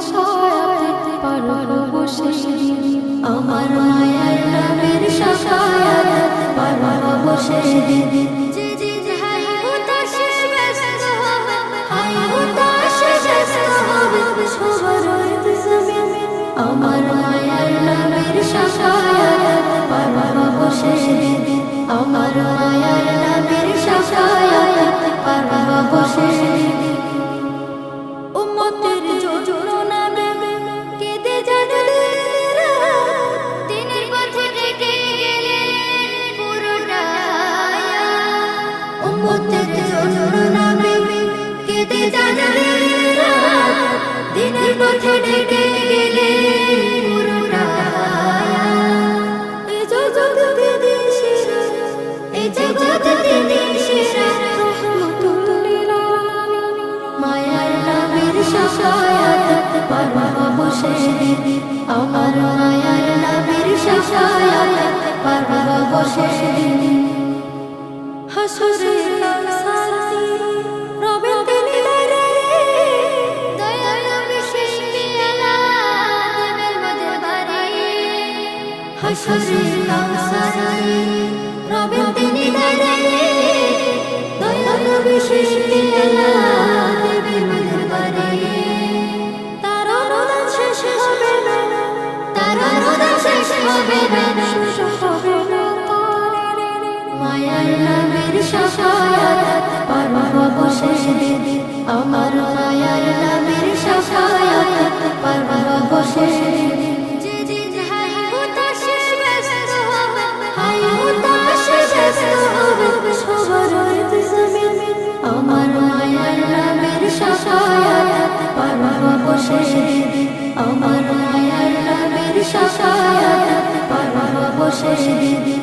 শাফায়াতে পারব সেদিন আমার মায়ার নবীর শাফায়াতে পারব সেদিন আমার মায়ার নবীর শাফায়াতে পারব সেদিন আমার মায়ার নবীর শাফায়াতে পারব সেদিন উম্মতের যন্ত্রণা কেঁদে যাবে দিনের পথে ডেকে গেলেন পুরোটায়া উম্মতের যন্ত্রণা কেঁদে যাবে দিনের পথে ডেকে গেলেন পুরোটায়া এই জগতে দিশেরা এই জগতে দিশেরা রহমাতুল লিল আলামিন মায়ার নবীর শাফায়াতে পারব সেদিন আমার মায়ার নবীর শাফায়াতে পারব সেদিন হাসরের লালসায় রবের দিনে দয়াল বিশেষ পিয়ালা দেবের মধ্যে বাড়ি হাসরের লালসায় রবের দিনে দয়াল বিশেষ পিয়ালা দেবের মধ্যে বাড়ি তার অনুদান শেষ হবে না তার অনুদান শেষ হবে না শেষ হবে না মায়ার নবীর শাফায়াতে পারব সেদিন আমার মায়ার নবীর শাফায়াতে পারব সেদিন যে হায় হুতাশে ব্যস্ত হবে হায় হুতাশে ব্যস্ত হবে সবার জমিন আমার মায়ার নবীর শাফায়াতে পারব সেদিন আমার মায়ার নবীর শাফায়াতে পারব সেদিন